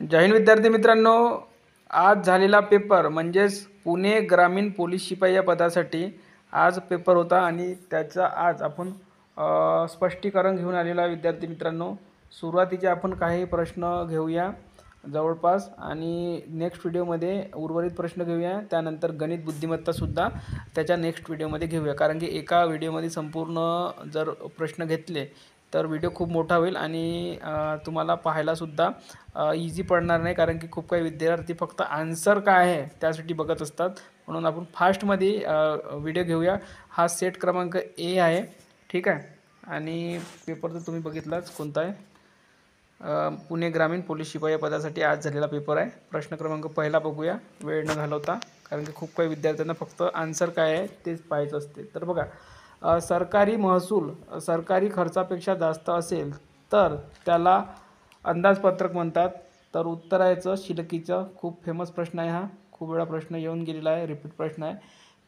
जय हिंद विद्यार्थी मित्रांनो, आज झालेला पेपर म्हणजेच पुणे ग्रामीण पोलीस शिपाई या पदासाठी आज पेपर होता आणि त्याचा आज आपण स्पष्टीकरण घेऊन आलेला विद्यार्थी मित्रांनो. सुरुवातीचे आपण काही प्रश्न घेऊया जवळपास आणि नेक्स्ट व्हिडिओमध्ये उर्वरित प्रश्न घेऊया. त्यानंतर गणित बुद्धिमत्तासुद्धा त्याच्या नेक्स्ट व्हिडिओमध्ये घेऊया, कारण की एका व्हिडिओमध्ये संपूर्ण जर प्रश्न घेतले तर व्हिडिओ खूप मोठा होईल आणि तुम्हाला पाहायलासुद्धा इझी पडणार नाही, कारण की खूप काही विद्यार्थी फक्त आन्सर काय आहे त्यासाठी बघत असतात. म्हणून आपण फास्टमध्ये व्हिडिओ घेऊया. हा सेट क्रमांक ए आहे, ठीक आहे. आणि पेपर तर तुम्ही बघितलाच कोणता आहे. पुणे ग्रामीण पोलीस शिपाई पदासाठी आज झालेला पेपर आहे. प्रश्न क्रमांक पहिला बघूया वेळ न घालवता, कारण की खूप काही विद्यार्थ्यांना फक्त आन्सर काय आहे तेच पाहायचं असते. तर बघा, सरकारी महसूल सरकारी खर्चापेक्षा जास्त असेल तर त्याला अंदाजपत्रक म्हणतात. तर उत्तराचं शिलकीचं खूप फेमस प्रश्न आहे. हा खूप वेळा प्रश्न येऊन गेलेला आहे, रिपीट प्रश्न आहे.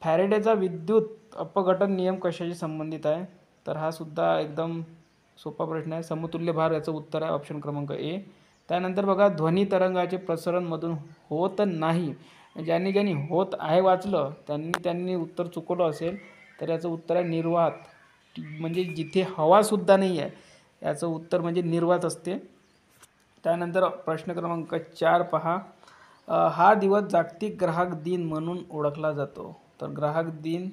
फॅरेडेचा विद्युत अपघटन नियम कशाशी संबंधित आहे? तर हा सुद्धा एकदम सोपा प्रश्न आहे. समतुल्य भार याचं उत्तर आहे ऑप्शन क्रमांक ए. त्यानंतर बघा, ध्वनी तरंगाचे प्रसरण मधून होत नाही. ज्यांनी होत आहे वाचलं त्यांनी उत्तर चुकवलं असेल तर याचं उत्तर आहे निर्वात, म्हणजे जिथे हवासुद्धा नाही आहे याचं उत्तर म्हणजे निर्वात असते. त्यानंतर प्रश्न क्रमांक 4 पहा, हा दिवस जागतिक ग्राहक दिन म्हणून ओळखला जातो. तर ग्राहक दिन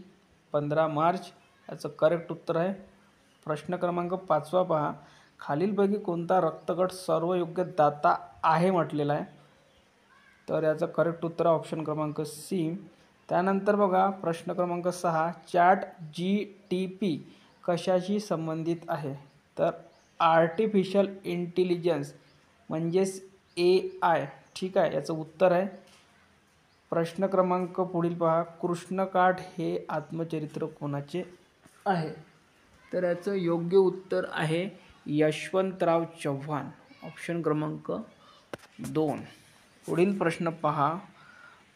15 मार्च याचं करेक्ट उत्तर आहे. प्रश्न क्रमांक 5 पहा, खालीलपैकी कोणता रक्तगट सर्व योग्य दाता आहे म्हटलेला आहे. तर याचं करेक्ट उत्तर आहे ऑप्शन क्रमांक सी. त्यानंतर बघा, प्रश्न क्रमांक 6, ChatGPT कशाशी संबंधित आहे? तर आर्टिफिशियल इंटेलिजन्स म्हणजेच AI, ठीक आहे, याचं उत्तर आहे. प्रश्न क्रमांक पुढील पहा, कृष्णकाठ हे आत्मचरित्र कोणाचे आहे? तर याचं योग्य उत्तर आहे यशवंतराव चव्हाण, ऑप्शन क्रमांक 2. पुढील प्रश्न पहा,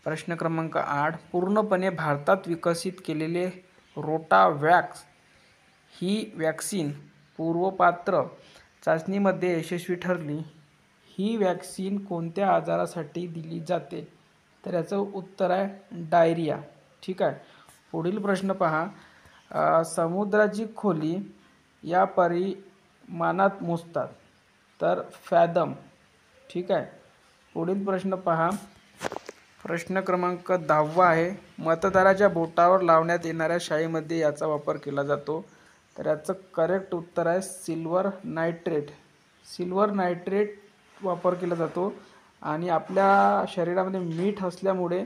प्रश्न क्रमांक 8, पूर्णपणे भारतात विकसित केलेले रोटावॅक्स ही वॅक्सिन पूर्वपात्र चाचणीमध्ये यशस्वी ठरली. ही वॅक्सिन कोणत्या आजारासाठी दिली जाते? तर याचं उत्तर आहे डायरिया, ठीक आहे. पुढील प्रश्न पहा, समुद्राची खोली या परिमाणात मोजतात. तर फॅदम, ठीक आहे. पुढील प्रश्न पहा, प्रश्न क्रमांक 10 आहे, मतदाराच्या बोटावर लावण्यात येणाऱ्या शाईमध्ये याचा वापर केला जातो. तर याचं करेक्ट उत्तर आहे सिल्वर नायट्रेट. सिल्वर नायट्रेट वापर केला जातो आणि आपल्या शरीरामध्ये मीठ असल्यामुळे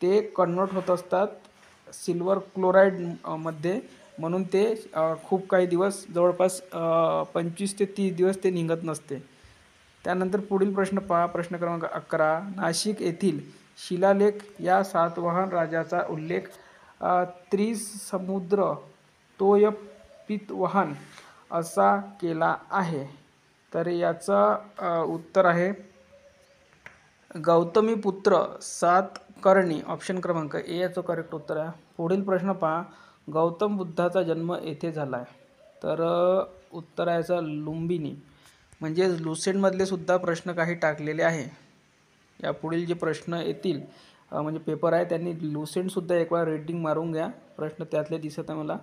ते कन्वर्ट होत असतात सिल्वर क्लोराईड मध्ये, म्हणून ते खूप काही दिवस, जवळपास 25 ते 30 दिवस ते निघत नसते. त्यानंतर पुढील प्रश्न पहा, प्रश्न क्रमांक 11, नाशिक येथील शिलालेख या सातवाहन राजाचा उल्लेख त्रिसमुद्र तोयपितवाहन असा केला आहे. तर याचं उत्तर आहे गौतमीपुत्र सातकर्णी, ऑप्शन क्रमांक ए याचं करेक्ट उत्तर आहे. पुढील प्रश्न पहा, गौतम बुद्धाचा जन्म येथे झाला आहे. तर उत्तर आहे याचं लुंबिनी, म्हणजे लुसेंटमधले सुद्धा प्रश्न काही टाकलेले आहे. या पुढील जे प्रश्न येतील म्हणजे पेपर आहे त्यांनी लुसेंटसुद्धा एक वेळा रेटिंग मारून घ्या. प्रश्न त्यातले दिसत आहे मला.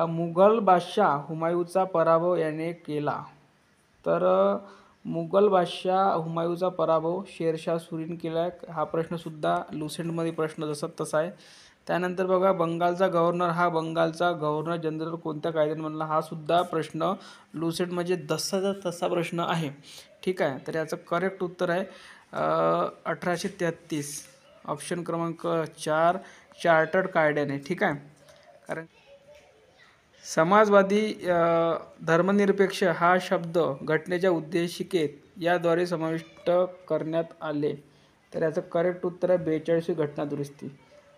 मुघल बादशाह हुमायूचा पराभव याने केला. तर मुघल बादशाह हुमायूचा पराभव शेरशाह सुरीने केला आहे. हा प्रश्नसुद्धा लुसेंटमध्ये प्रश्न जसा तसा आहे. त्यानंतर बघा, बंगालचा गव्हर्नर हा बंगालचा गव्हर्नर जनरल कोणत्या कायद्याने बनला? हा सुद्धा प्रश्न लुसेंट म्हणजे जसाचा तसा प्रश्न आहे, ठीक आहे. तर याचं करेक्ट उत्तर आहे 1833, ऑप्शन क्रमांक 4, चार्टर्ड कायद्याने, ठीक आहे. कारण समाजवादी धर्मनिरपेक्ष हा शब्द घटनेच्या उद्देशिकेत याद्वारे समाविष्ट करण्यात आले. तर याचं करेक्ट उत्तर आहे 42वी घटनादुरुस्ती.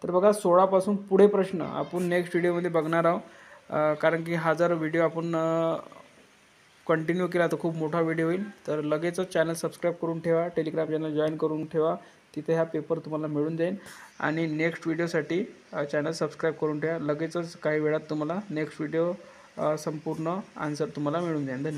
तर बघा, 16 पासून पुढे प्रश्न आपण नेक्स्ट व्हिडिओमध्ये बघणार आहोत, कारण की हा जर व्हिडिओ आपण कंटिन्यू केला तर खूप मोठा व्हिडिओ होईल. तर लगेचच चॅनल सबस्क्राईब करून ठेवा, टेलिग्राम चॅनल जॉईन करून ठेवा, तिथे हा पेपर तुम्हाला मिळून जाईल. आणि नेक्स्ट व्हिडिओसाठी चॅनल सबस्क्राईब करून ठेवा. लगेचच काही वेळात तुम्हाला नेक्स्ट व्हिडिओ संपूर्ण आन्सर तुम्हाला मिळून जाईल.